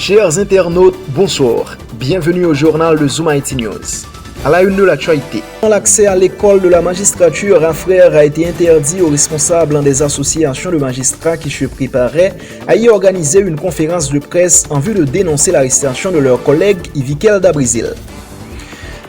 Chers internautes, bonsoir. Bienvenue au journal de Zoom IT News. À la une de l'actualité. L'accès à l'école de la magistrature à Frères a été interdit aux responsables des associations de magistrats qui se préparaient à y organiser une conférence de presse en vue de dénoncer l'arrestation de leur collègue Ivikel Dabrizil.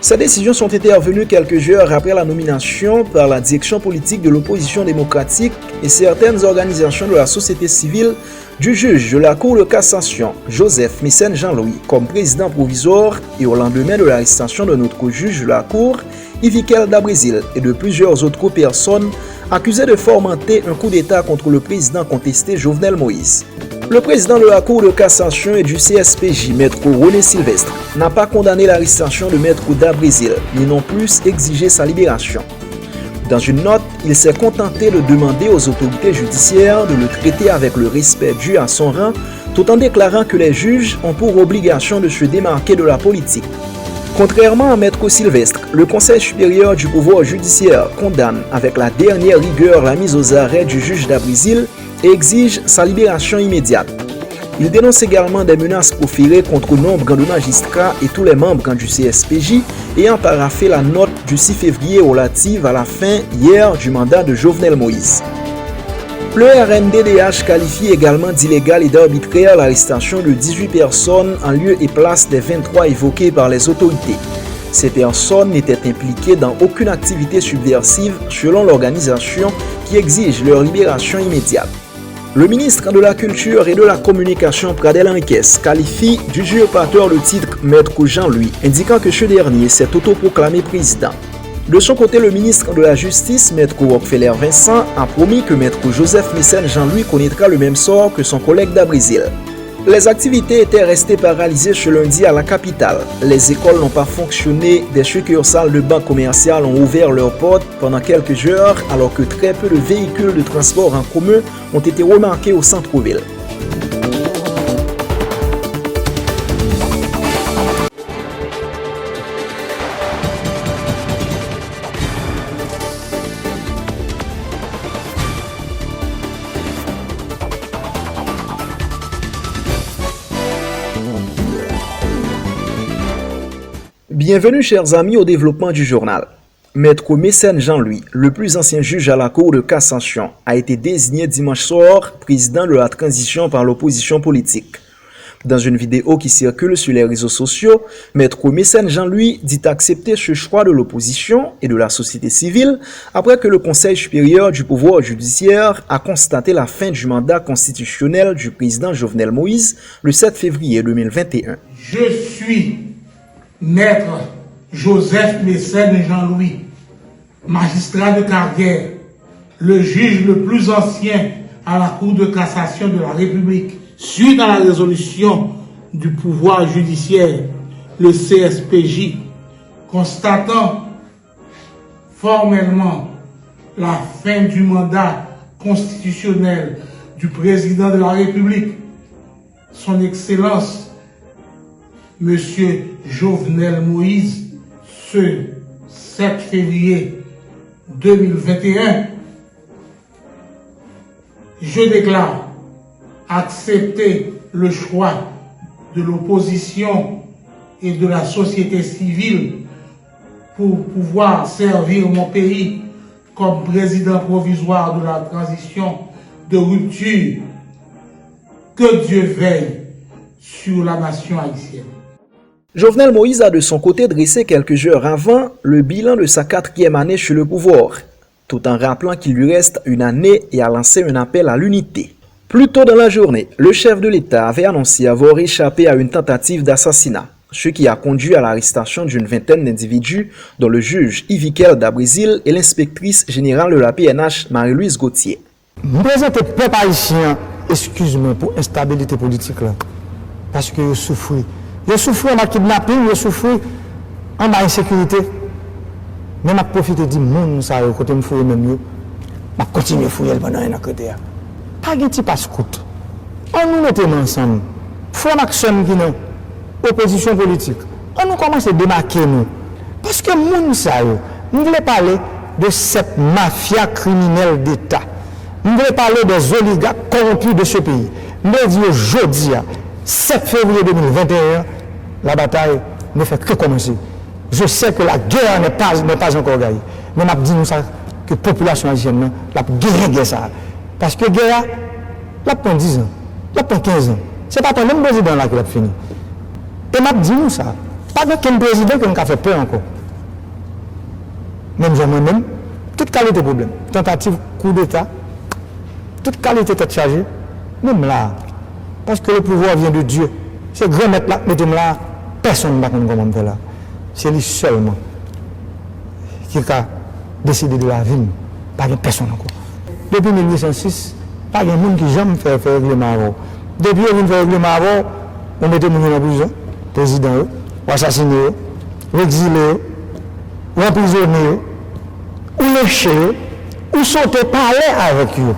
Ces décisions sont intervenues quelques heures après la nomination par la direction politique de l'opposition démocratique et certaines organisations de la société civile du juge de la Cour de cassation, Joseph Mécène Jean-Louis, comme président provisoire et au lendemain de l'arrestation de notre juge de la Cour, Ivikel Dabrizil, et de plusieurs autres personnes accusées de fomenter un coup d'État contre le président contesté Jovenel Moïse. Le président de la Cour de cassation et du CSPJ, Maître René Sylvestre, n'a pas condamné l'arrestation de Maître Dabrizil, ni non plus exigé sa libération. Dans une note, il s'est contenté de demander aux autorités judiciaires de le traiter avec le respect dû à son rang, tout en déclarant que les juges ont pour obligation de se démarquer de la politique. Contrairement à Maître Sylvestre, le Conseil supérieur du pouvoir judiciaire condamne avec la dernière rigueur la mise aux arrêts du juge Dabrizil et exige sa libération immédiate. Il dénonce également des menaces proférées contre nombre de magistrats et tous les membres du CSPJ ayant paraphé la note du 6 février relative à la fin hier du mandat de Jovenel Moïse. Le RNDDH qualifie également d'illégale et d'arbitraire l'arrestation de 18 personnes en lieu et place des 23 évoquées par les autorités. Ces personnes n'étaient impliquées dans aucune activité subversive selon l'organisation qui exige leur libération immédiate. Le ministre de la Culture et de la Communication Pradel Henriques qualifie d'usurpateur le titre Maître Jean-Louis, indiquant que ce dernier s'est autoproclamé président. De son côté, le ministre de la Justice, Maître Rockefeller Vincent, a promis que Maître Joseph Mécène Jean-Louis connaîtra le même sort que son collègue Dabrizil. Les activités étaient restées paralysées ce lundi à la capitale. Les écoles n'ont pas fonctionné, des succursales de banques commerciales ont ouvert leurs portes pendant quelques heures alors que très peu de véhicules de transport en commun ont été remarqués au centre-ville. Bienvenue chers amis au développement du journal. Maître Mécène Jean-Louis, le plus ancien juge à la Cour de cassation, a été désigné dimanche soir président de la transition par l'opposition politique. Dans une vidéo qui circule sur les réseaux sociaux, Maître Mécène Jean-Louis dit accepter ce choix de l'opposition et de la société civile après que le Conseil supérieur du pouvoir judiciaire a constaté la fin du mandat constitutionnel du président Jovenel Moïse le 7 février 2021. Je suis Maître Joseph Mécène Jean-Louis, magistrat de carrière, le juge le plus ancien à la Cour de cassation de la République, suite à la résolution du pouvoir judiciaire, le CSPJ, constatant formellement la fin du mandat constitutionnel du président de la République, son Excellence Monsieur Jovenel Moïse, ce 7 février 2021, je déclare accepter le choix de l'opposition et de la société civile pour pouvoir servir mon pays comme président provisoire de la transition de rupture. Que Dieu veille sur la nation haïtienne. Jovenel Moïse a de son côté dressé quelques heures avant le bilan de sa 4e année sur le pouvoir, tout en rappelant qu'il lui reste une année et a lancé un appel à l'unité. Plus tôt dans la journée, le chef de l'État avait annoncé avoir échappé à une tentative d'assassinat, ce qui a conduit à l'arrestation d'une vingtaine d'individus, dont le juge Ivikel Dabrizil et l'inspectrice générale de la PNH Marie-Louise Gauthier. Présentez peuple haïtien, excuse-moi pour instabilité politique là, parce que je souffre. Je souffre en kidnapping, je souffre en insécurité. Mais je profite du monde, ça, côté me fouiller même yo. Je continue à fouiller pendant un côté. Pas de petit passe-coute. On nous mettons ensemble. Frère Maxime qui nous, opposition politique. On nous commence à démarquer nous. Parce que monde ça, nous voulons parler de cette mafia criminelle d'État. Nous voulons parler des oligarques corrompus de ce pays. Nous voulons dire aujourd'hui, 7 février 2021, la bataille ne fait que commencer. Je sais que la guerre n'est pas encore gagnée. Mais je dis nous ça que la population haïtienne a gagné ça. Parce que la guerre, elle prend 10 ans, elle prend 15 ans. Ce n'est pas ton même président là qui a fini. Et je dis nous ça. Pas qu'un président qui a fait peur encore. Même moi-même, toute qualité de problème. Tentative, coup d'État, toute qualité de tête chargée, même là. Parce que le pouvoir vient de Dieu. C'est grand maître là, mettez là, personne ne va comment faire là. C'est lui seulement qui a décidé de la vie, pas personne encore. Depuis 1806, pas de monde qui jamais fait règlement avant. Depuis qu'on fait règlement avant, on mettait les gens en prison, président, ou assassiné, ou exilé, ou emprisonné, ou léché, ou sauter parler avec eux.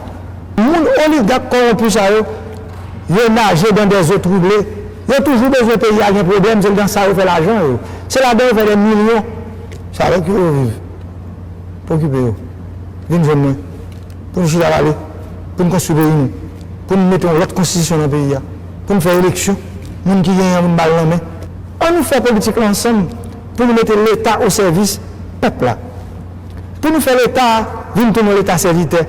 Les oligarques corrompus, ils nagent dans des eaux troublées. Ils ont toujours besoin de payer un problème, c'est dans ça qu'ils font l'argent. C'est là-dedans qu'ils font des millions. C'est avec eux qu'ils vivent. Pour occuper eux. Venez venir. Pour nous aller. Pour nous construire pays. Pour nous mettre l'autre constitution dans le pays. Pour nous faire élection. Les gens qui gagnent une balle en main. On nous fait politique ensemble. Pour nous mettre l'État au service du peuple là. Pour nous faire l'État, venir tourner l'État serviteur.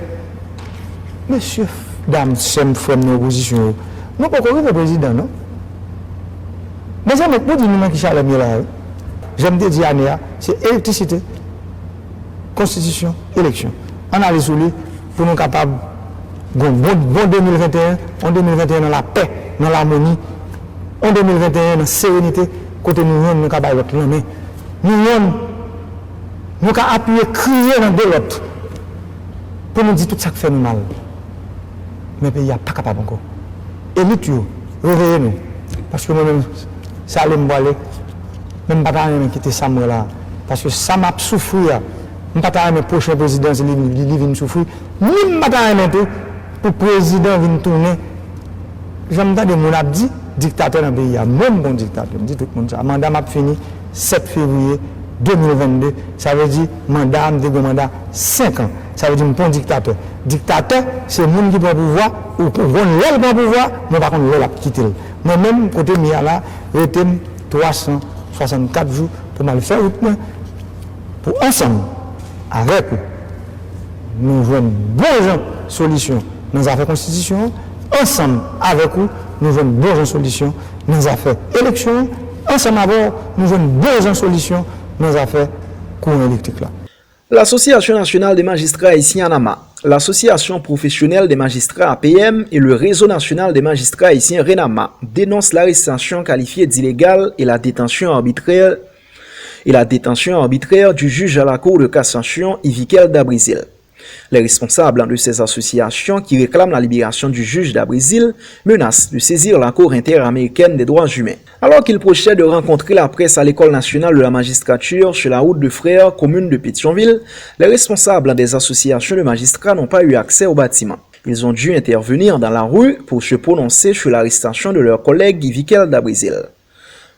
Monsieur, dame, c'est frère de l'opposition. Nous ne pouvons pas le président, non? Mais ça, pour dire nous qui chaleur là, j'aime dire c'est électricité, constitution, élection. On a les souliers pour nous capables, bon 2021, en 2021 dans la paix, dans l'harmonie, en 2021 dans la sérénité, côté nous sommes capables de l'autre main. Nous avons appuyé, crier dans de l'autre pour nous dire tout ça qui fait nous mal. Mais le pays n'est pas capable encore. Et nous, réveillez-nous. Parce que moi-même, ça allait me voiler. Même pas de quitter ça là. Parce que ça m'a souffert. Je ne peux pas le prochain président, il vient souffrir. Même pas pour le président vient tourner. J'aime dire mon abdi, dictateur dans le pays. Même bon dictateur. Je dis tout le monde ça. Le mandat m'a fini 7 février 2022. Ça veut dire mandat, un mandat 5 ans. Ça veut dire un bon dictateur. Dictateur, c'est le monde qui prend le pouvoir, ou pour l'autre prend le pouvoir, mais par contre, l'autre a quitté. Moi-même, côté Miala, j'étais 364 jours pour mal faire pour ensemble, avec eux, nous jouons une bonne solution dans les affaires constitution. Ensemble, avec eux, nous jouons une bonne solution dans les affaires élections. Ensemble, d'abord, nous jouons une bonne solution dans les affaires courant électrique. L'Association nationale des magistrats haïtiens ANAMA, l'Association professionnelle des magistrats APM et le Réseau national des magistrats haïtiens RENAMA dénoncent l'arrestation qualifiée d'illégale et la détention arbitraire du juge à la Cour de cassation Yvikel Dabrizil. Les responsables de ces associations qui réclament la libération du juge d'Abrizil menacent de saisir la Cour interaméricaine des droits humains. Alors qu'ils projettaient de rencontrer la presse à l'École nationale de la magistrature sur la route de Frères, commune de Pétionville, les responsables des associations de magistrats n'ont pas eu accès au bâtiment. Ils ont dû intervenir dans la rue pour se prononcer sur l'arrestation de leur collègue Yvikel Dabrizil.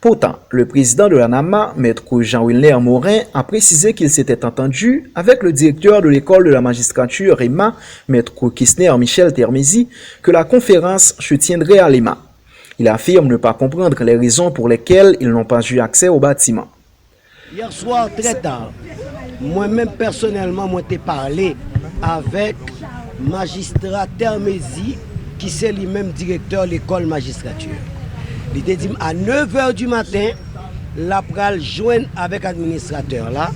Pourtant, le président de l'ANAMA, maître Jean-Wilner Morin, a précisé qu'il s'était entendu avec le directeur de l'école de la magistrature EMA, maître Kisner Michel Termesi, que la conférence se tiendrait à l'EMA. Il affirme ne pas comprendre les raisons pour lesquelles ils n'ont pas eu accès au bâtiment. Hier soir, très tard, moi-même personnellement, j'ai parlé avec magistrat Termesi, qui c'est lui-même directeur de l'école magistrature. Il était dit à 9h du matin, la pral joindre avec l'administrateur là,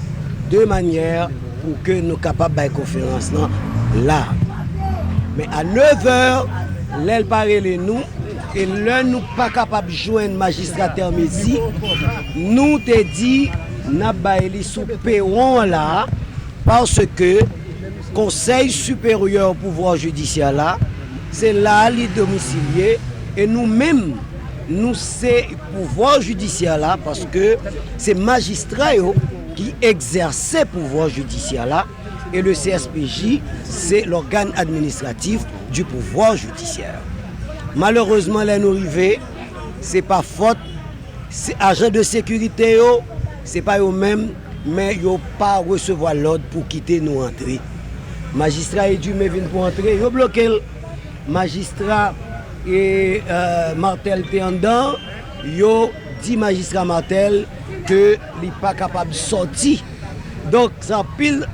de manière pour que nous soyons capables de faire conférence là. Mais à 9h, l'elle parlait nous, et là nous pas capables de joindre magistrat Termesi, nous te dit, n'a pas sous perron là, parce que Conseil supérieur au pouvoir judiciaire là, c'est là les domiciliés, et nous-mêmes, nous c'est pouvoir judiciaire là parce que c'est magistrats qui exerçaient pouvoir judiciaire là et le CSPJ c'est l'organe administratif du pouvoir judiciaire. Malheureusement les nous arrivés, c'est pas faute, c'est agents de sécurité c'est pas eux mêmes mais ils pas recevoir l'ordre pour quitter nous entrer. Magistrat est dû me venir pour entrer, ils bloqué. Magistrat et Martel était en dedans, yo dit magistrat Martel que il n'est pas capable de sortir. Donc ça pile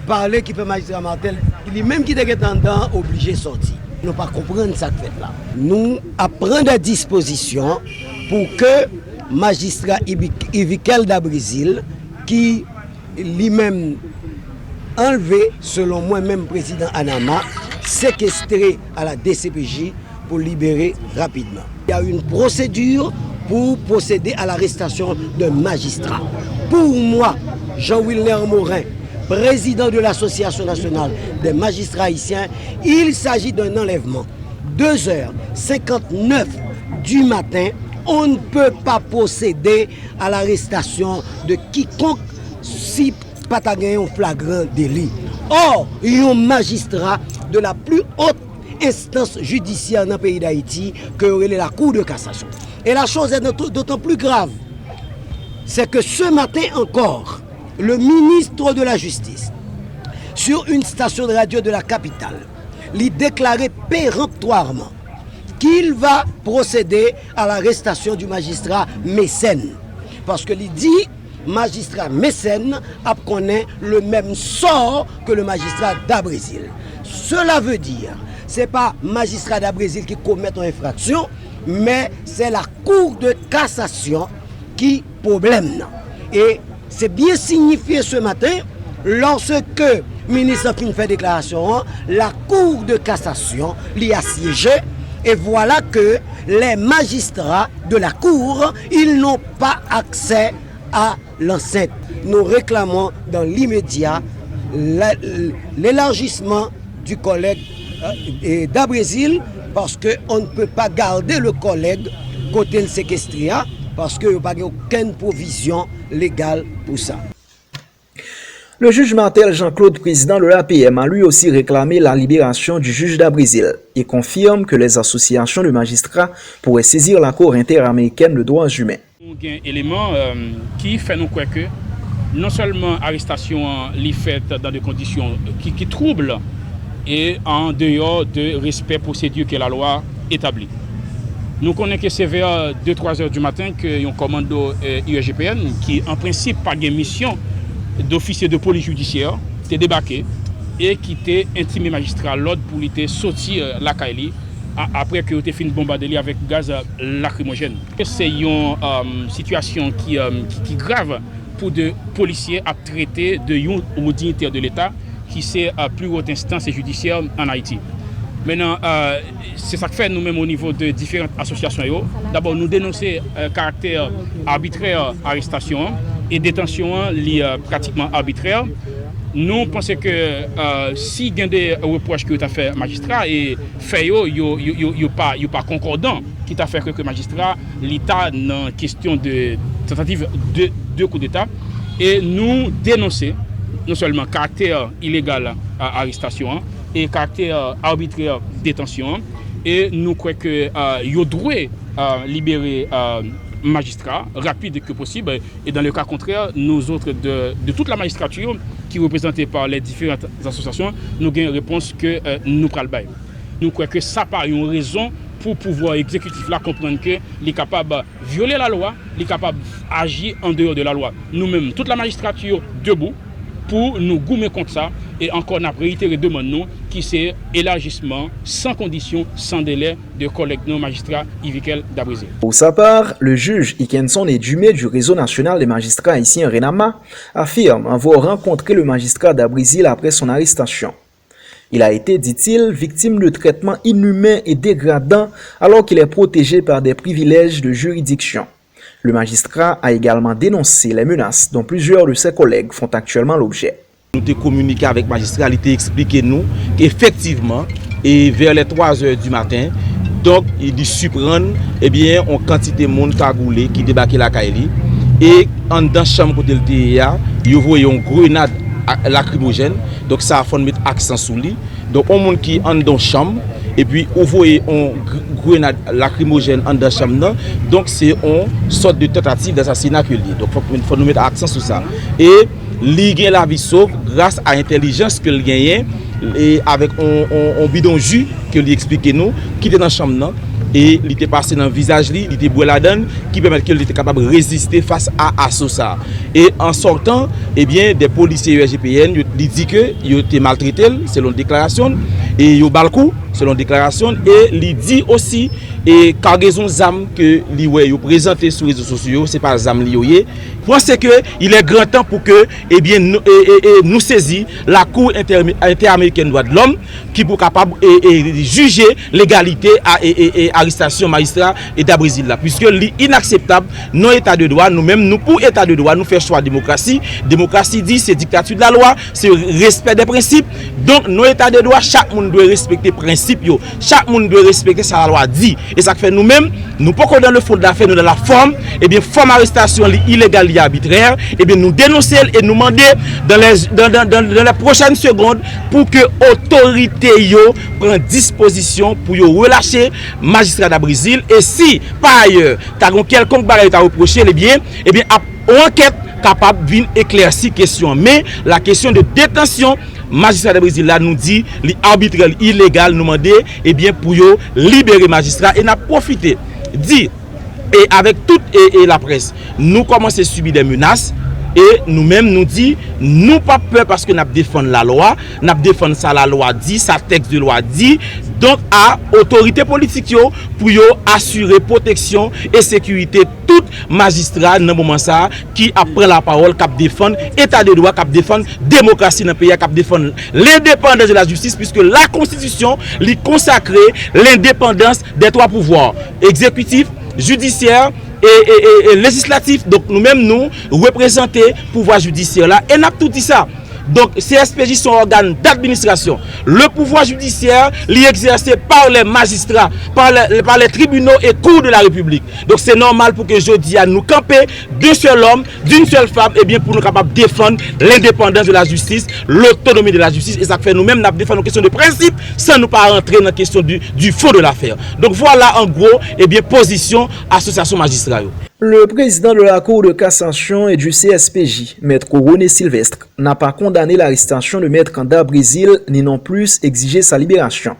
parler qui fait magistrat Martel, il est même qui était en dedans obligé de sortir. Nous ne pas comprendre ça fait là. Nous apprenons des dispositions pour que magistrat Ivikel d'Abrésil qui lui-même enlevé, selon moi-même président Anama, séquestré à la DCPJ pour libérer rapidement. Il y a une procédure pour procéder à l'arrestation d'un magistrat. Pour moi, Jean-Wilner Morin, président de l'Association nationale des magistrats haïtiens, il s'agit d'un enlèvement. 2h59 du matin, on ne peut pas procéder à l'arrestation de quiconque si pas un flagrant délit. Or, il y a un magistrat de la plus haute instance judiciaire dans le pays d'Haïti que la Cour de cassation. Et la chose est d'autant plus grave, c'est que ce matin encore, le ministre de la Justice, sur une station de radio de la capitale, lui déclarait péremptoirement qu'il va procéder à l'arrestation du magistrat Mécène. Parce que il dit, magistrat Mécène connaît le même sort que le magistrat d'Abrésil. Cela veut dire, ce n'est pas magistrat d'Abrésil qui commet une infraction, mais c'est la Cour de cassation qui problème. Et c'est bien signifié ce matin, lorsque le ministre Fin fait déclaration, la Cour de cassation l'y a siégé, et voilà que les magistrats de la Cour, ils n'ont pas accès à l'enceinte. Nous réclamons dans l'immédiat l'élargissement du collègue d'Abrésil, parce qu'on ne peut pas garder le collègue côté le séquestré, parce qu'il n'y a pas aucune provision légale pour ça. Le juge Martel Jean-Claude, président de l'APM, a lui aussi réclamé la libération du juge d'Abrésil et confirme que les associations de magistrats pourraient saisir la Cour interaméricaine de droits humains. Il y a un élément qui fait nous croire que non seulement l'arrestation est faite dans des conditions qui troublent et en dehors de respect procédure que la loi établit. Nous connaissons que c'est vers 2-3 heures du matin qu'un commando UEGPN qui en principe pas de mission d'officier de police judiciaire t'est débarqué et qui t'a intimé magistrat l'ordre pour lui sortir la Kaili après que tu fini de bombarder avec gaz lacrymogène. C'est une situation qui est grave pour des policiers à traiter de un dignitaire de l'État qui c'est à plus haute instance judiciaire en Haïti. Maintenant, c'est ça que fait nous-mêmes au niveau de différentes associations. D'abord, nous dénoncer caractère arbitraire arrestation et détention pratiquement arbitraire. Nous pensons que si il y a des reproches que tu as fait magistrat et fait pas concordant qui t'a fait que le magistrat l'État dans question de tentative de coup d'État et nous dénoncer non seulement caractère illégal à arrestation et caractère arbitraire détention et nous croyons que il doit libérer magistrat rapide que possible et dans le cas contraire nous autres de toute la magistrature qui est représentée par les différentes associations nous avons une réponse que nous prenons le bail. Nous croyons que ça par une raison pour pouvoir exécutif là comprendre que il est capable de violer la loi, il est capable d'agir en dehors de la loi. Nous-mêmes, toute la magistrature debout pour nous goumer contre ça et encore n'a réitéré demande nous qui c'est élargissement sans condition, sans délai de collègue non magistrat Ivikel d'Abrésil. Pour sa part, le juge Ikenson Edumé du réseau national des magistrats haïtiens RENAMA affirme avoir rencontré le magistrat d'Abrésil après son arrestation. Il a été, dit-il, victime de traitements inhumains et dégradants alors qu'il est protégé par des privilèges de juridiction. Le magistrat a également dénoncé les menaces dont plusieurs de ses collègues font actuellement l'objet. Nous avons communiqué avec le magistrat, il a expliqué nous qu'effectivement, et vers les 3 heures du matin, donc il surprend une quantité de monde cagoulé qui débarque la Kaili et en dans la chambre côté de l'TIA, il y a une grenade lacrymogène, donc ça a fait mettre accent sur lui. Donc on monde qui en dans la chambre et puis vous voyez une grenade lacrymogène en dans la chambre, donc c'est une sorte de tentative d'assassinat que lié. Donc il faut nous mettre accent sur ça. Et il gagne la vie sauve grâce à l'intelligence que il gagne et avec un bidon jus que lui expliquait nous, qui était dans la chambre et il était passé dans le visage, il était boire la donne, qui permet qu'il était capable de résister face à ça. Et en sortant, eh bien, des policiers USGPN, il dit que il était maltraité selon déclaration et il a coup selon déclaration et il dit aussi et cargaison d'armes que il présenté sur les réseaux sociaux, c'est pas les armes liées. Pensez que il est grand temps pour que nous saisir la Cour interaméricaine des droits de l'homme qui pour capable juger l'égalité et arrestation magistrat État Brésil là, puisque l'inacceptable non état de droit, nous-mêmes nous pour état de droit nous fait choix démocratie dit c'est dictature de la loi, c'est respect des principes. Donc non état de droit, chaque monde doit respecter principes yo, chaque monde doit respecter ça la loi dit. Et ça fait nous-mêmes, nous pas dans le fond de l'affaire, nous dans la forme, et bien forme arrestation illégale et arbitraire, et bien nous dénoncer et nous demander dans les prochaines secondes pour que l'autorité prenne disposition pour relâcher magistrat de Brésil. Et si par ailleurs tu as quelconque barrière à reprocher, et bien enquête capable de éclaircir question. Mais la question de détention, magistrat de Brésil là nous dit l'arbitraire illégal, nous demander et bien pour libérer magistrat et n'a profité dit et avec toute et la presse nous commençons à subir des menaces et nous-mêmes nous dit nous pas peur parce que nous défendons la loi, nous défendons ça la loi dit, ça texte de loi dit, donc à autorité politique pour assurer protection et sécurité tout magistrat dans moment ça qui après la parole cap défendre état de droit, cap défendre démocratie dans le pays, cap défendre l'indépendance de la justice puisque la constitution lui consacre l'indépendance des trois pouvoirs exécutif, judiciaire et législatif. Donc nous-mêmes nous représenter pouvoir judiciaire là et n'a tout dit ça. Donc CSPJ sont organes d'administration. Le pouvoir judiciaire est exercé par les magistrats, par les tribunaux et cours de la République. Donc c'est normal pour que je dis à nous camper d'un seul homme, d'une seule femme, et bien pour nous capables de défendre l'indépendance de la justice, l'autonomie de la justice. Et ça fait nous-mêmes nous défendre une question de principe sans nous pas rentrer dans la question du fond de l'affaire. Donc voilà en gros et bien position association magistrat. Le président de la Cour de cassation et du CSPJ, Maître René Sylvestre, n'a pas condamné l'arrestation de Maître Kanda Brésil ni non plus exigé sa libération.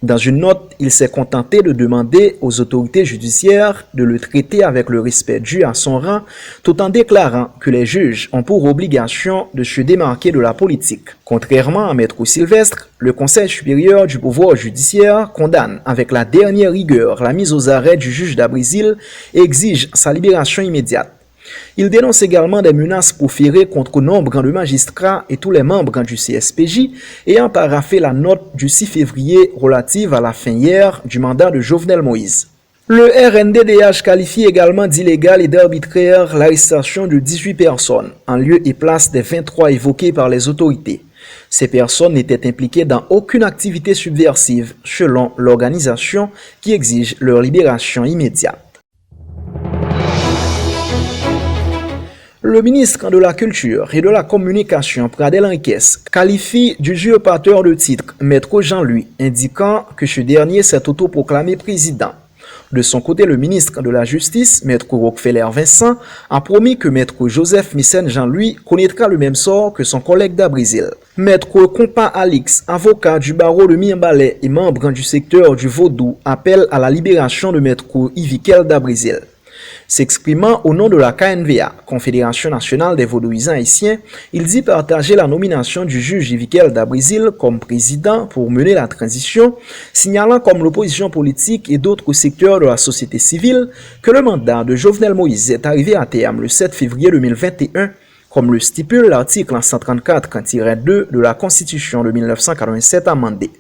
Dans une note, il s'est contenté de demander aux autorités judiciaires de le traiter avec le respect dû à son rang, tout en déclarant que les juges ont pour obligation de se démarquer de la politique. Contrairement à Maître Sylvestre, le Conseil supérieur du pouvoir judiciaire condamne avec la dernière rigueur la mise aux arrêts du juge d'Abrésil et exige sa libération immédiate. Il dénonce également des menaces proférées contre nombre de magistrats et tous les membres du CSPJ ayant paraphé la note du 6 février relative à la fin hier du mandat de Jovenel Moïse. Le RNDDH qualifie également d'illégal et d'arbitraire l'arrestation de 18 personnes en lieu et place des 23 évoquées par les autorités. Ces personnes n'étaient impliquées dans aucune activité subversive selon l'organisation qui exige leur libération immédiate. Le ministre de la Culture et de la Communication, Pradel Henriques, qualifie d'usurpateur de titre Maître Jean-Louis, indiquant que ce dernier s'est autoproclamé président. De son côté, le ministre de la Justice, Maître Rockefeller Vincent, a promis que Maître Joseph Missen Jean-Louis connaîtra le même sort que son collègue d'Abrésil. Maître Compa Alix, avocat du barreau de Mirebalais et membre du secteur du Vaudou, appelle à la libération de Maître Yvikel d'Abrésil. S'exprimant au nom de la KNVA, Confédération nationale des vaudouisants haïtiens, il dit partager la nomination du juge Yvikel d'Abrésil comme président pour mener la transition, signalant comme l'opposition politique et d'autres secteurs de la société civile que le mandat de Jovenel Moïse est arrivé à terme le 7 février 2021, comme le stipule l'article 134-2 de la Constitution de 1987 amendée.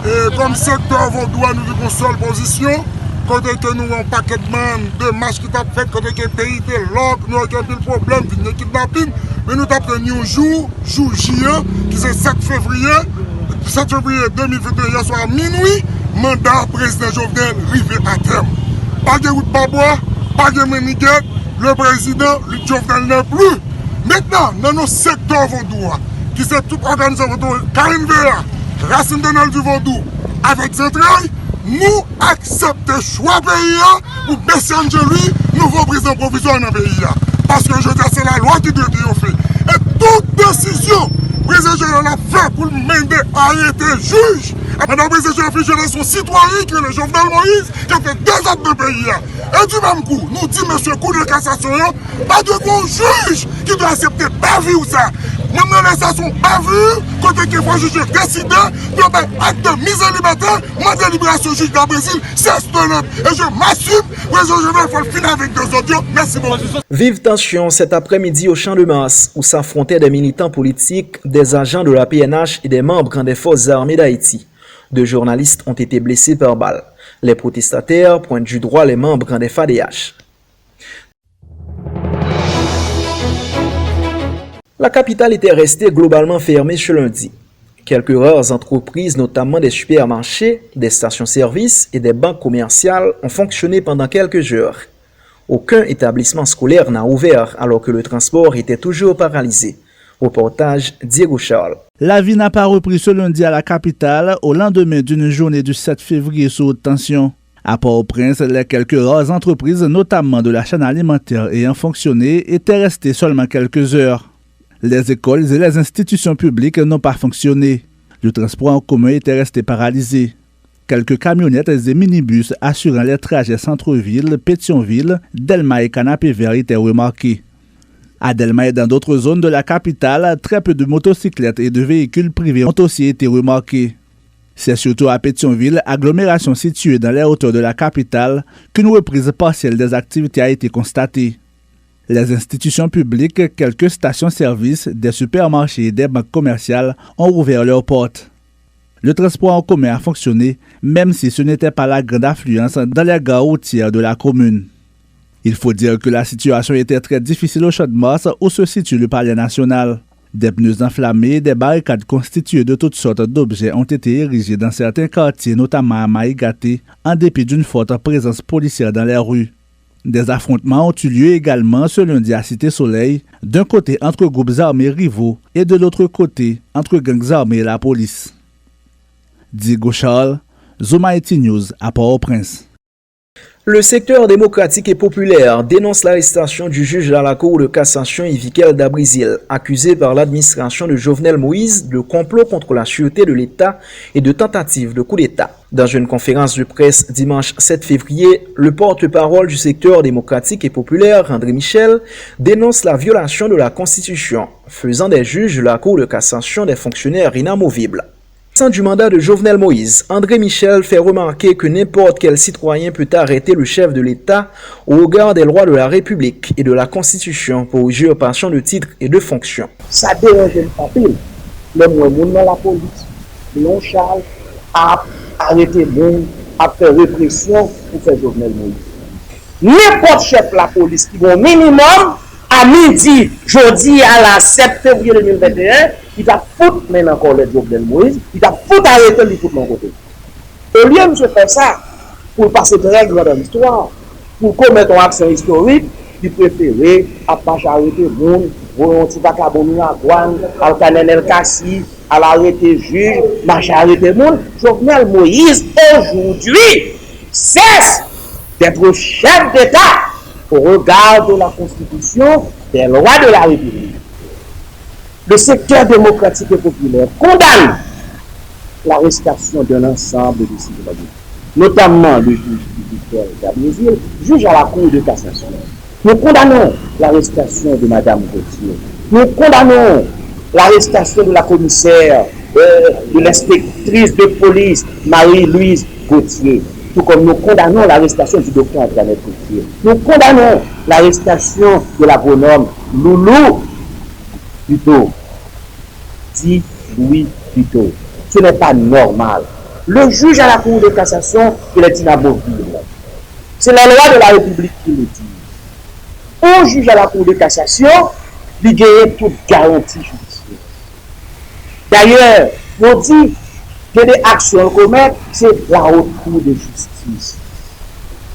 Et comme secteur vaudois, nous devons seule position. Quand nous avons un paquet de marches qui t'a fait, quand le pays était l'ordre, nous avons un problème, une kidnapping, mais nous avons tenu un jour J1, qui c'est 7 février 2021, hier soir à minuit, mandat président Jovenel arrivé à terme. Pas de route Babois, pas de Meniguet, le président Jovenel n'est plus. Maintenant, dans nos secteurs vaudois, qui c'est toute organisation vaudois, KNVA, Racine Donald du Vaudou, avec Centrail, nous acceptons le choix pays pour baisser lui, nouveau président provisoire dans le pays. Parce que je dis c'est la loi qui doit être faite. Et toute décision président l'a fait pour mener arrêter juge. Madame le président fait gérer son citoyen qui est le Jovenel Moïse, qui a fait 2 ans de pays. Et du même coup, nous dit monsieur Cour de cassation, pas de bon juge qui doit accepter pas vu ça. Même les stations pas vu, côté qu'il faut juger décider, pour faire acte de mise en liberté, moi de libération juge dans le Brésil, c'est l'autre. Et je m'assume, président Jovenel, il faut le finir avec 2 audios. Merci beaucoup. Vive tension cet après-midi au Champ de Mars où s'affrontaient des militants politiques, des agents de la PNH et des membres des forces armées d'Haïti. 2 journalistes ont été blessés par balle. Les protestataires pointent du doigt les membres des FADH. La capitale était restée globalement fermée ce lundi. Quelques rares entreprises, notamment des supermarchés, des stations-service et des banques commerciales, ont fonctionné pendant quelques heures. Aucun établissement scolaire n'a ouvert alors que le transport était toujours paralysé. Reportage Diego Charles. La vie n'a pas repris ce lundi à la capitale au lendemain d'une journée du 7 février sous haute tension. À Port-au-Prince, les quelques rares entreprises, notamment de la chaîne alimentaire ayant fonctionné, étaient restées seulement quelques heures. Les écoles et les institutions publiques n'ont pas fonctionné. Le transport en commun était resté paralysé. Quelques camionnettes et minibus assurant les trajets centre-ville, Pétionville, Delma et Canapé-Vert étaient remarqués. À Delma et dans d'autres zones de la capitale, très peu de motocyclettes et de véhicules privés ont aussi été remarqués. C'est surtout à Pétionville, agglomération située dans les hauteurs de la capitale, qu'une reprise partielle des activités a été constatée. Les institutions publiques, quelques stations-service, des supermarchés et des banques commerciales ont ouvert leurs portes. Le transport en commun a fonctionné, même si ce n'était pas la grande affluence dans les gares routières de la commune. Il faut dire que la situation était très difficile au Champ de Mars où se situe le Palais national. Des pneus enflammés, des barricades constituées de toutes sortes d'objets ont été érigés dans certains quartiers, notamment à Maïgaté, en dépit d'une forte présence policière dans les rues. Des affrontements ont eu lieu également ce lundi à Cité-Soleil, d'un côté entre groupes armés rivaux et de l'autre côté entre gangs armés et la police. Diego Charles, Zoom Haïti News à Port-au-Prince. Le secteur démocratique et populaire dénonce l'arrestation du juge à la Cour de cassation Yvikel Dabrizil, accusé par l'administration de Jovenel Moïse de complot contre la sûreté de l'État et de tentative de coup d'État. Dans une conférence de presse dimanche 7 février, le porte-parole du secteur démocratique et populaire, André Michel, dénonce la violation de la Constitution, faisant des juges de la Cour de cassation des fonctionnaires inamovibles. Du mandat de Jovenel Moïse, André Michel fait remarquer que n'importe quel citoyen peut arrêter le chef de l'État au regard des lois de la République et de la Constitution pour usurpation de titres et de fonctions. Ça dérange le papier. Le moins monde dans la police, non Charles, a arrêté le monde, a fait répression pour faire Jovenel Moïse. N'importe chef de la police qui va au minimum, à midi, jeudi à la 7 février 2021, il va foutre maintenant encore le Jovenel Moïse, il va foutre arrêter lui foutre de mon côté. Au lieu de faire ça, pour passer très grand dans l'histoire, pour commettre une action historique, il préférait à pas arrêter le monde, voir un petit vagabond à Guan, à Canel Kassi, à l'arrêter juge, marcher arrêter le monde. Jovenel Moïse, aujourd'hui, cesse d'être chef d'État au regard de la Constitution, des lois de la République. Le secteur démocratique et populaire condamne l'arrestation d'un ensemble de citoyens, notamment le juge Yvikel Dabrizil, juge à la Cour de cassation. Nous condamnons l'arrestation de Mme Gauthier. Nous condamnons l'arrestation de la commissaire, de l'inspectrice de police Marie-Louise Gauthier. Tout comme nous condamnons l'arrestation du docteur Antoine Gauthier. Nous condamnons l'arrestation de l'agronome Loulou Buteau, dit Louis Buteau. Ce n'est pas normal. Le juge à la Cour de cassation, il est inamovible. C'est la loi de la République qui le dit. Un juge à la Cour de cassation, il gagne toute garantie judiciaire. D'ailleurs, on dit que les actions commettent, c'est la haute cour de justice.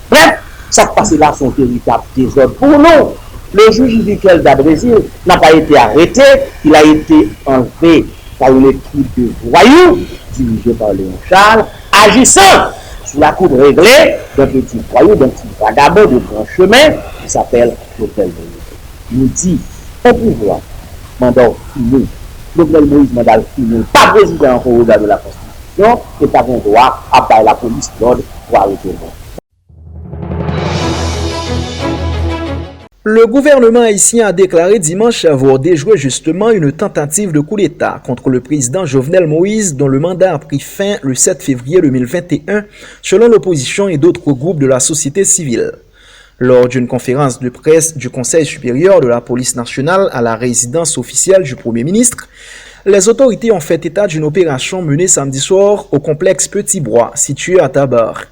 Bref, ça passe là son véritable désordre. Pour nous, le juge Yvikel Dabrizil n'a pas été arrêté, il a été enlevé par une équipe de voyous, dirigée par Léon Charles, agissant sous la coupe réglée d'un petit voyou, d'un petit vagabond de grand chemin qui s'appelle l'Hôtel de l'État. Il nous dit au pouvoir, mandat fini, Jovenel Moïse Mandal fini, pas président encore au regard de la Constitution, et pas un droit à bailler la police l'ordre pour arrêter le monde. Le gouvernement haïtien a déclaré dimanche avoir déjoué justement une tentative de coup d'État contre le président Jovenel Moïse dont le mandat a pris fin le 7 février 2021 selon l'opposition et d'autres groupes de la société civile. Lors d'une conférence de presse du Conseil supérieur de la police nationale à la résidence officielle du Premier ministre, les autorités ont fait état d'une opération menée samedi soir au complexe Petit Bois situé à Tabar.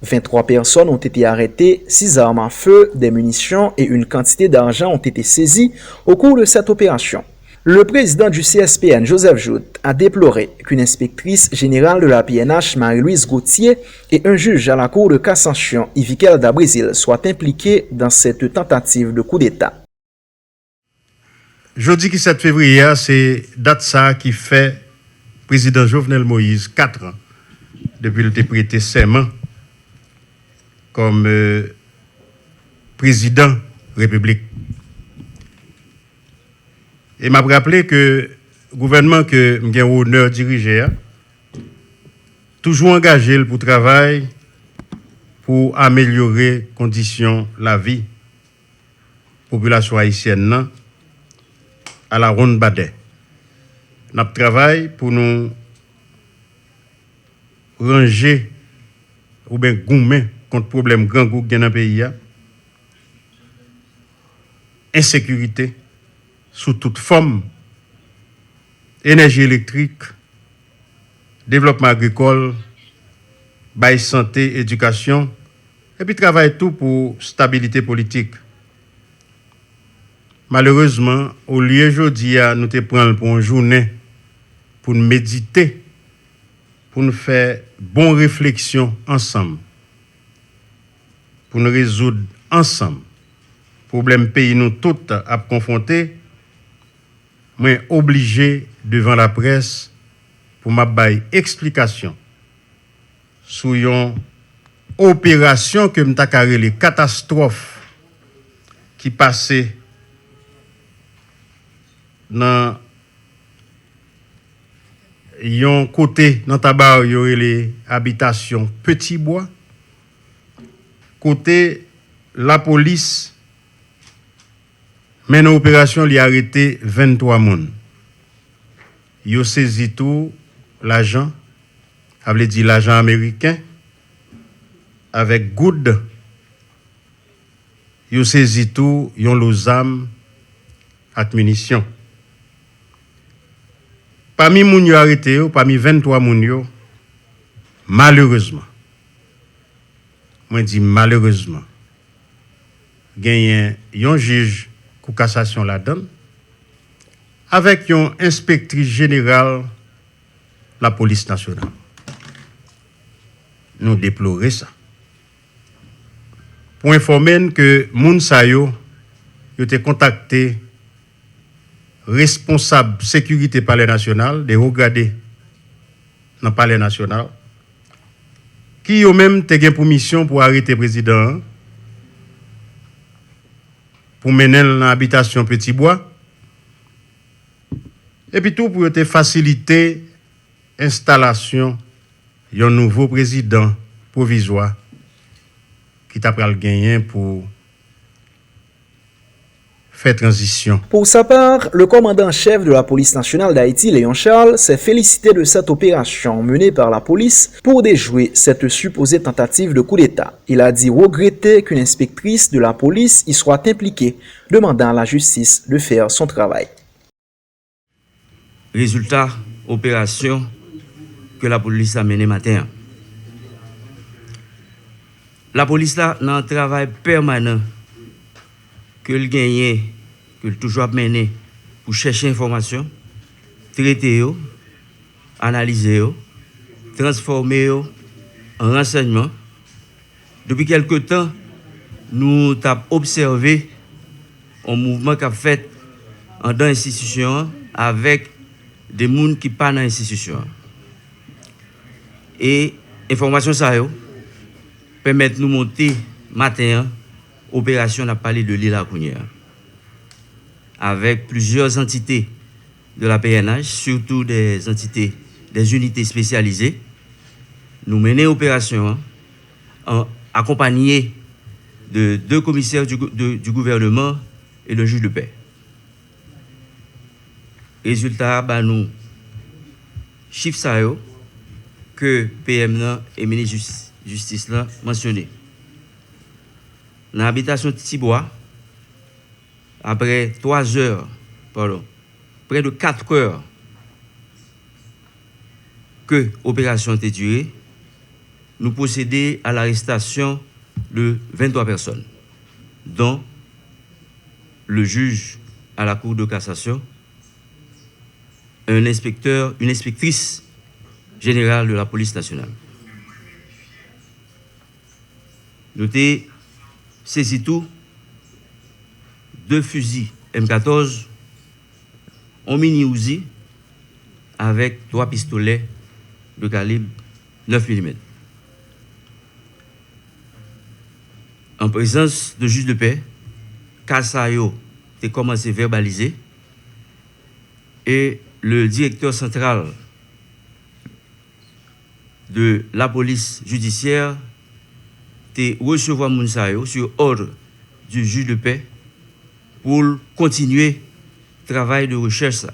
23 personnes ont été arrêtées, 6 armes à feu, des munitions et une quantité d'argent ont été saisies au cours de cette opération. Le président du CSPN, Joseph Jout, a déploré qu'une inspectrice générale de la PNH, Marie-Louise Gauthier, et un juge à la Cour de cassation, Ivikel Dabrésil, soient impliqués dans cette tentative de coup d'État. Jeudi 7 février, c'est date ça qui fait président Jovenel Moïse 4 ans depuis le prêté serment comme président République. Et m'a rappelé que le gouvernement que j'ai l'honneur de diriger toujours engagé pour travailler pour améliorer les conditions de la vie de la population haïtienne à la ronde Badet. Nous travaillons pour nous ranger ou bien gommer contre le problème grand groupe dans le pays. Insécurité sous toute forme, énergie électrique, développement agricole, bail santé, éducation, et puis travaille tout pour stabilité politique. Malheureusement, au lieu aujourd'hui, nous te prendre pour une journée, pour nous méditer, pour nous faire bonne réflexion ensemble, pour nous résoudre ensemble problème pays nous tous à confronter, mais obligé devant la presse pour m'abailler explication sur une opération que m'ta carré les catastrophes qui passaient dans yon côté dans tabac y aurait les habitations Petit Bois, côté la police mais dans l'opération il a arrêté 23 moun. Yo saisi tout l'agent, avait dit l'agent américain avec good. Yo saisi tout yon lozam ak munitions. Parmi moun yo arrêté yo, parmi 23 moun yo, malheureusement, moi dis malheureusement, gagné yon juge pour cassation la donne avec yon inspectrice générale la police nationale. Nous déplorons ça. Pour informer que moun sa yo été contacté responsable sécurité palais national de regarder dans palais national qui ont même te pour mission pour arrêter président pour mener l'habitation Petit Bois et puis tout pour te faciliter installation d'un nouveau président provisoire qui t'a pral gagner pour faire transition. Pour sa part, le commandant-chef de la police nationale d'Haïti, Léon Charles, s'est félicité de cette opération menée par la police pour déjouer cette supposée tentative de coup d'État. Il a dit regretter qu'une inspectrice de la police y soit impliquée, demandant à la justice de faire son travail. Résultat, opération que la police a menée matin. La police là, dans un travail permanent que le gagne, que le toujours mené pour chercher information, traiter, analyser, transformer en renseignement. Depuis quelque temps, nous avons observé un mouvement qu'a fait dans l'institution avec des gens qui ne sont pas dans l'institution. Et information ça permet de nous monter matin. Opération, on a parlé de l'île à Counière, avec plusieurs entités de la PNH, surtout des entités, des unités spécialisées, nous mener opération accompagnés de 2 commissaires du gouvernement et le juge de paix. Résultat, nous chiffre ça que PM et ministre justice là mentionné. Dans l'habitation de Tibois, après 3 heures, près de 4 heures que l'opération était durée, nous procédons à l'arrestation de 23 personnes, dont le juge à la Cour de cassation, un inspecteur, une inspectrice générale de la police nationale. Nous avons saisi tout 2 fusils M14, un mini Uzi avec 3 pistolets de calibre 9 mm. En présence de juge de paix, Kassayo a commencé à verbaliser et le directeur central de la police judiciaire a recevoir Mounsayo sur ordre du juge de paix pour continuer le travail de recherche.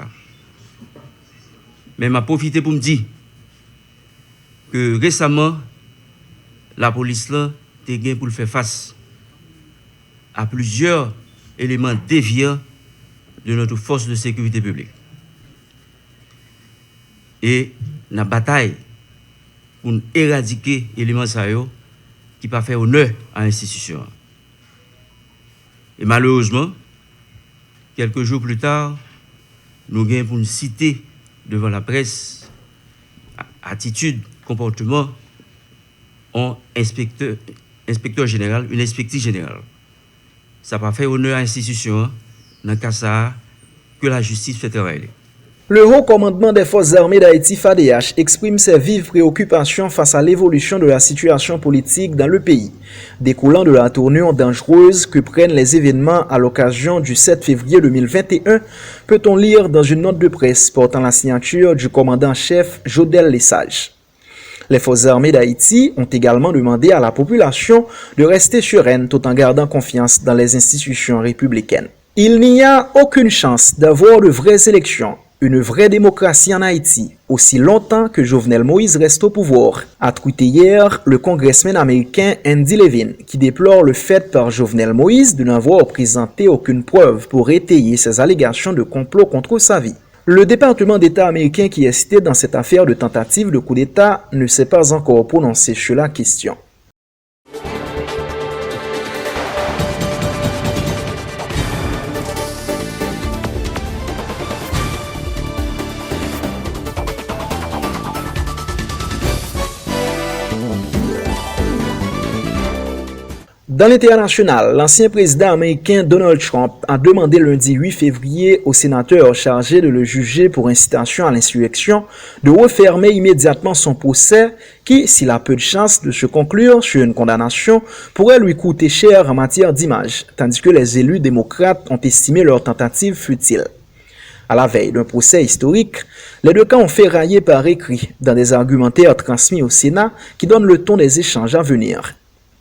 Mais m'a profité pour me dire que récemment, la police là a gagné pour faire face à plusieurs éléments déviants de notre force de sécurité publique. Et la bataille pour éradiquer les éléments qui pas fait honneur à l'institution. Et malheureusement, quelques jours plus tard, nous gagnons pour nous citer devant la presse attitude, comportement en inspecteur général, une inspectrice générale. Ça n'a pas fait honneur à l'institution, dans le cas ça, que la justice fait travailler. Le Haut Commandement des Forces armées d'Haïti, FADH, exprime ses vives préoccupations face à l'évolution de la situation politique dans le pays, découlant de la tournure dangereuse que prennent les événements à l'occasion du 7 février 2021, peut-on lire dans une note de presse portant la signature du commandant-chef Jodel Lesage. Les Forces armées d'Haïti ont également demandé à la population de rester sereine tout en gardant confiance dans les institutions républicaines. Il n'y a aucune chance d'avoir de vraies élections, une vraie démocratie en Haïti, aussi longtemps que Jovenel Moïse reste au pouvoir, a tweeté hier le congressman américain Andy Levin, qui déplore le fait par Jovenel Moïse de n'avoir présenté aucune preuve pour étayer ses allégations de complot contre sa vie. Le département d'État américain qui est cité dans cette affaire de tentative de coup d'État ne s'est pas encore prononcé sur la question. Dans l'international, l'ancien président américain Donald Trump a demandé lundi 8 février au sénateur chargé de le juger pour incitation à l'insurrection de refermer immédiatement son procès qui, s'il a peu de chances de se conclure sur une condamnation, pourrait lui coûter cher en matière d'image, tandis que les élus démocrates ont estimé leur tentative futile. À la veille d'un procès historique, les 2 camps ont fait railler par écrit dans des argumentaires transmis au Sénat qui donnent le ton des échanges à venir.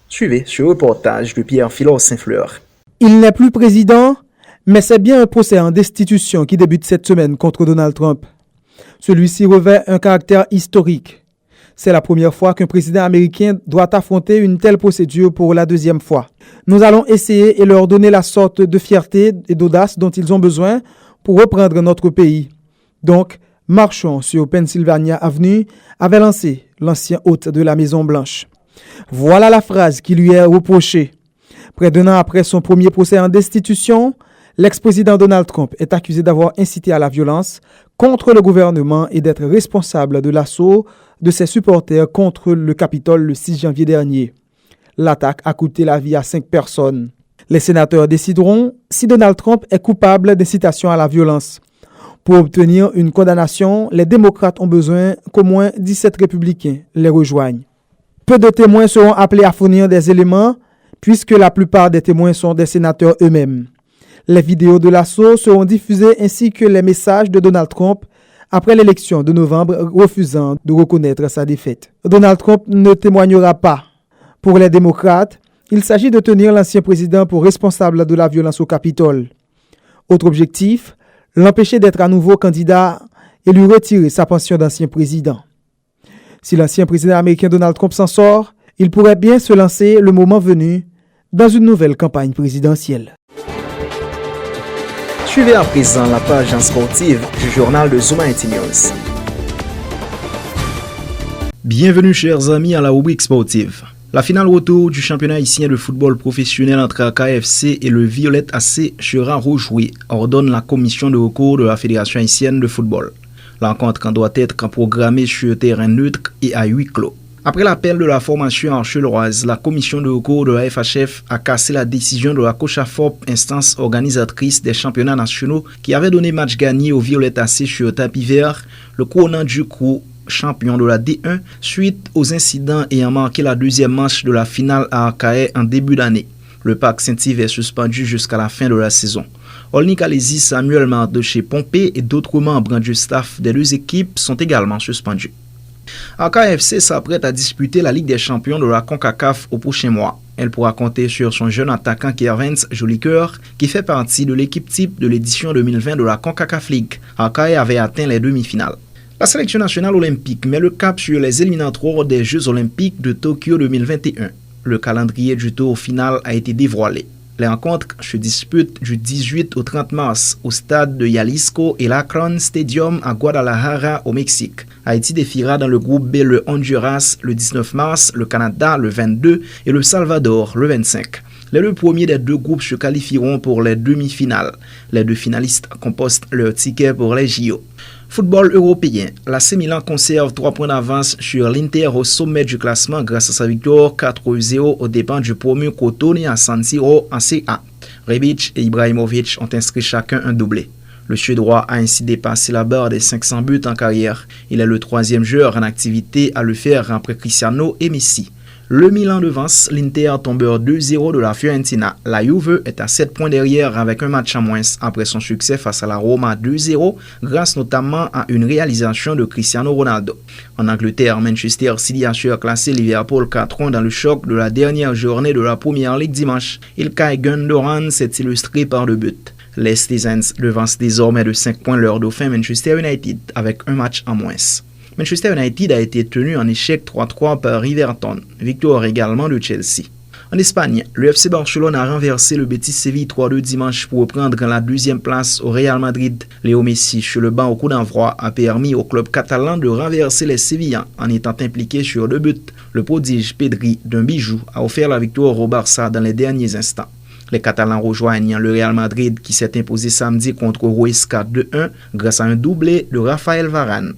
Suivez ce reportage de Pierre-Philor Saint-Fleur. Il n'est plus président, mais c'est bien un procès en destitution qui débute cette semaine contre Donald Trump. Celui-ci revêt un caractère historique. C'est la première fois qu'un président américain doit affronter une telle procédure pour la 2e fois. Nous allons essayer et leur donner la sorte de fierté et d'audace dont ils ont besoin pour reprendre notre pays. Donc, marchons sur Pennsylvania Avenue, avait lancé l'ancien hôte de la Maison-Blanche. Voilà la phrase qui lui est reprochée. Près d'1 an après son premier procès en destitution, l'ex-président Donald Trump est accusé d'avoir incité à la violence contre le gouvernement et d'être responsable de l'assaut de ses supporters contre le Capitole le 6 janvier dernier. L'attaque a coûté la vie à 5 personnes. Les sénateurs décideront si Donald Trump est coupable d'incitation à la violence. Pour obtenir une condamnation, les démocrates ont besoin qu'au moins 17 républicains les rejoignent. Peu de témoins seront appelés à fournir des éléments puisque la plupart des témoins sont des sénateurs eux-mêmes. Les vidéos de l'assaut seront diffusées ainsi que les messages de Donald Trump après l'élection de novembre refusant de reconnaître sa défaite. Donald Trump ne témoignera pas. Pour les démocrates, il s'agit de tenir l'ancien président pour responsable de la violence au Capitole. Autre objectif, l'empêcher d'être à nouveau candidat et lui retirer sa pension d'ancien président. Si l'ancien président américain Donald Trump s'en sort, il pourrait bien se lancer le moment venu dans une nouvelle campagne présidentielle. Suivez à présent la page sportive du journal de Zoom IT News. Bienvenue chers amis à la rubrique sportive. La finale retour du championnat haïtien de football professionnel entre AKFC et le Violette AC sera rejouée, ordonne la commission de recours de la Fédération haïtienne de football. La rencontre doit être programmée sur terrain neutre et à huis clos. Après l'appel de la formation archeloise, la commission de recours de la FHF a cassé la décision de la COCHAFOP, instance organisatrice des championnats nationaux, qui avait donné match gagné au Violette AC sur tapis vert, le couronnant du coup champion de la D1, suite aux incidents ayant marqué la deuxième manche de la finale à Arcahaie en début d'année. Le parc Saint-Yves est suspendu jusqu'à la fin de la saison. Olnik Alési, Samuel Mardoché Pompé et d'autres membres du staff des deux équipes sont également suspendus. AKFC s'apprête à disputer la Ligue des champions de la CONCACAF au prochain mois. Elle pourra compter sur son jeune attaquant Kervins Jolicoeur, qui fait partie de l'équipe type de l'édition 2020 de la CONCACAF League. AKF avait atteint les demi-finales. La sélection nationale olympique met le cap sur les éliminatoires des Jeux olympiques de Tokyo 2021. Le calendrier du tour final a été dévoilé. Les rencontres se disputent du 18 au 30 mars au stade de Jalisco et l'Akron Stadium à Guadalajara au Mexique. Haïti défiera dans le groupe B le Honduras le 19 mars, le Canada le 22 et le Salvador le 25. Les deux premiers des deux groupes se qualifieront pour les demi-finales. Les deux finalistes composent leur ticket pour les JO. Football européen, l'AC Milan conserve 3 points d'avance sur l'Inter au sommet du classement grâce à sa victoire 4-0 aux dépens du promu Crotone à San Siro en CA. Rebic et Ibrahimovic ont inscrit chacun un doublé. Le Suédois a ainsi dépassé la barre des 500 buts en carrière. Il est le troisième joueur en activité à le faire après Cristiano et Messi. Le Milan devance l'Inter tombeur 2-0 de la Fiorentina. La Juve est à 7 points derrière avec un match en moins après son succès face à la Roma 2-0 grâce notamment à une réalisation de Cristiano Ronaldo. En Angleterre, Manchester City a surclassé Liverpool 4-1 dans le choc de la dernière journée de la Première Ligue dimanche. Ilkay Gundogan s'est illustré par 2 buts. Les Citizens devancent désormais de 5 points leur dauphin Manchester United avec un match en moins. Manchester United a été tenu en échec 3-3 par Everton, victoire également de Chelsea. En Espagne, le FC Barcelone a renversé le Betis Séville 3-2 dimanche pour prendre la deuxième place au Real Madrid. Léo Messi, sur le banc au coup d'envoi, a permis au club catalan de renverser les Sévillans en étant impliqué sur 2 buts. Le prodige Pedri, d'un bijou, a offert la victoire au Barça dans les derniers instants. Les Catalans rejoignent le Real Madrid qui s'est imposé samedi contre Huesca 2-1 grâce à un doublé de Raphaël Varane.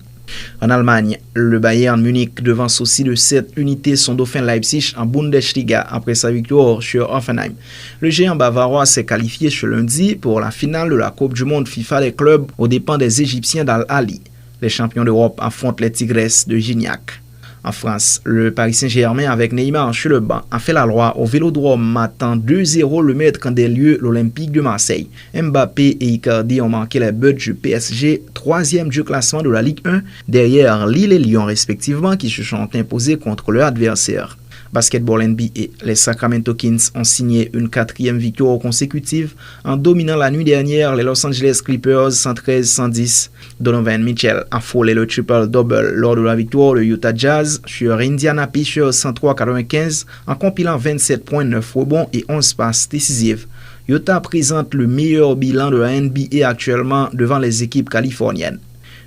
En Allemagne, le Bayern Munich devance aussi de 7 unités son dauphin Leipzig en Bundesliga après sa victoire sur Hoffenheim. Le géant bavarois s'est qualifié ce lundi pour la finale de la Coupe du Monde FIFA des clubs aux dépens des Égyptiens d'Al-Ahly. Les champions d'Europe affrontent les Tigresses de Gignac. En France, le Paris Saint-Germain avec Neymar sur le banc a fait la loi au Vélodrome matant 2-0 le maître des lieux, l'Olympique de Marseille. Mbappé et Icardi ont marqué les buts du PSG, 3e du classement de la Ligue 1, derrière Lille et Lyon respectivement qui se sont imposés contre leur adversaire. Basketball NBA, les Sacramento Kings ont signé une 4e victoire consécutive en dominant la nuit dernière les Los Angeles Clippers 113-110. Donovan Mitchell a frôlé le triple-double lors de la victoire de Utah Jazz sur Indiana Pacers 103-95 en compilant 27 points, 9 rebonds et 11 passes décisives. Utah présente le meilleur bilan de la NBA actuellement devant les équipes californiennes.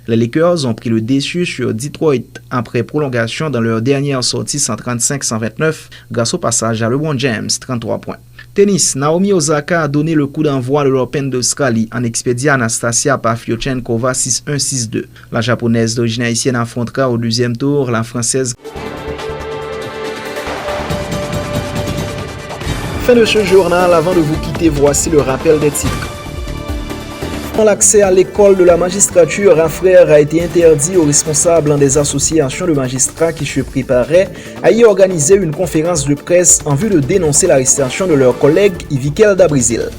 Les Lakers ont pris le dessus sur Detroit après prolongation dans leur dernière sortie 135-129 grâce au passage à LeBron James, 33 points. Tennis, Naomi Osaka a donné le coup d'envoi de l'Open d'Australie en expédiant Anastasia Pavlyuchenkova 6-1-6-2. La japonaise d'origine haïtienne affrontera au deuxième tour la française. Fin de ce journal, avant de vous quitter, voici le rappel des titres. L'accès à l'école de la magistrature, un frère a été interdit aux responsables des associations de magistrats qui se préparaient à y organiser une conférence de presse en vue de dénoncer l'arrestation de leur collègue Ivikel Dabrizil.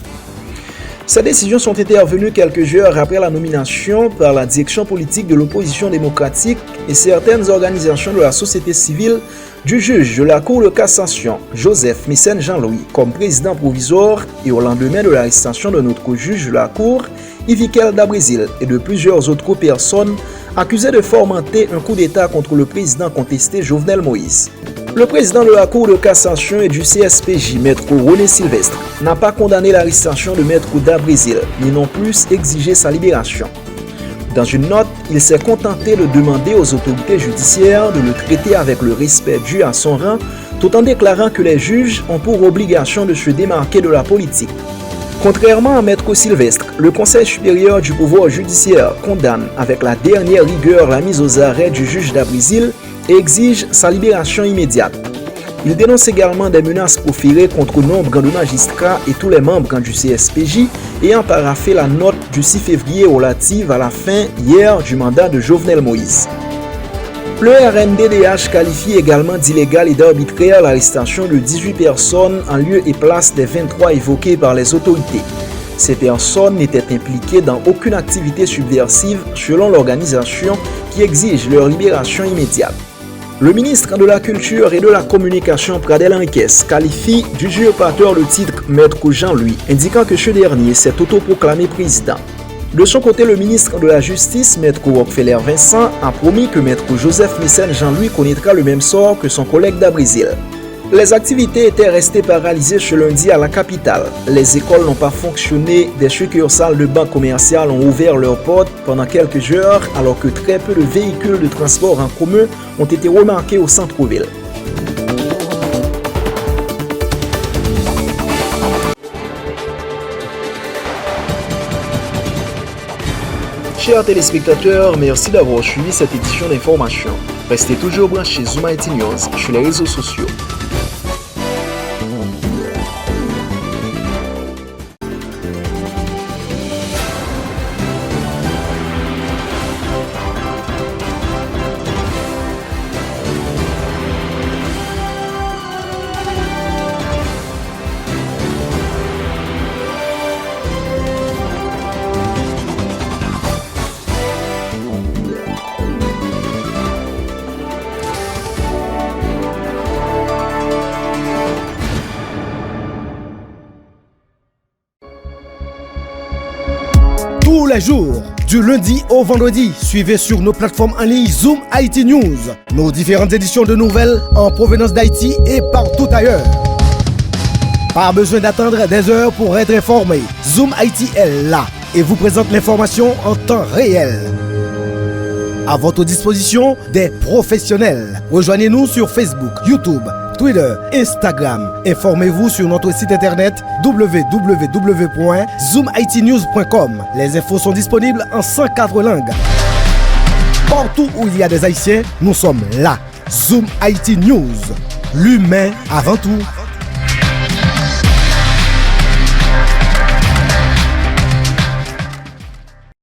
Ces décisions sont intervenues quelques heures après la nomination par la direction politique de l'opposition démocratique et certaines organisations de la société civile du juge de la Cour de cassation, Joseph Missen Jean-Louis, comme président provisoire et au lendemain de l'arrestation de notre juge de la Cour, Yvikel Dabrésil, et de plusieurs autres personnes accusées de fomenter un coup d'État contre le président contesté Jovenel Moïse. Le président de la Cour de cassation et du CSPJ, Maître René Sylvestre, n'a pas condamné l'arrestation de Maître Dabrésil, ni non plus exigé sa libération. Dans une note, il s'est contenté de demander aux autorités judiciaires de le traiter avec le respect dû à son rang, tout en déclarant que les juges ont pour obligation de se démarquer de la politique. Contrairement à Maître Sylvestre, le Conseil supérieur du pouvoir judiciaire condamne avec la dernière rigueur la mise aux arrêts du juge Dabrésil et exige sa libération immédiate. Il dénonce également des menaces proférées contre nombre de magistrats et tous les membres du CSPJ ayant paraphé la note du 6 février relative à la fin hier du mandat de Jovenel Moïse. Le RNDDH qualifie également d'illégal et d'arbitraire l'arrestation de 18 personnes en lieu et place des 23 évoquées par les autorités. Ces personnes n'étaient impliquées dans aucune activité subversive selon l'organisation qui exige leur libération immédiate. Le ministre de la Culture et de la Communication Pradel Henriquez qualifie d'usurpateur le titre Maître Jean-Louis, indiquant que ce dernier s'est autoproclamé président. De son côté, le ministre de la Justice, Maître Rockefeller Vincent, a promis que Maître Joseph Missen Jean-Louis connaîtra le même sort que son collègue Dabrésil. Les activités étaient restées paralysées ce lundi à la capitale. Les écoles n'ont pas fonctionné, des succursales de banques commerciales ont ouvert leurs portes pendant quelques heures alors que très peu de véhicules de transport en commun ont été remarqués au centre-ville. Chers téléspectateurs, merci d'avoir suivi cette édition d'information. Restez toujours branchés Zoom IT News sur les réseaux sociaux. Tous les jours, du lundi au vendredi, suivez sur nos plateformes en ligne Zoom IT News, nos différentes éditions de nouvelles en provenance d'Haïti et partout ailleurs. Pas besoin d'attendre des heures pour être informé. Zoom IT est là et vous présente l'information en temps réel. À votre disposition, des professionnels. Rejoignez-nous sur Facebook, YouTube, Twitter, Instagram. Informez-vous sur notre site internet www.zoomitnews.com. Les infos sont disponibles en 104 langues. Partout où il y a des Haïtiens, nous sommes là. Zoom IT News. L'humain avant tout.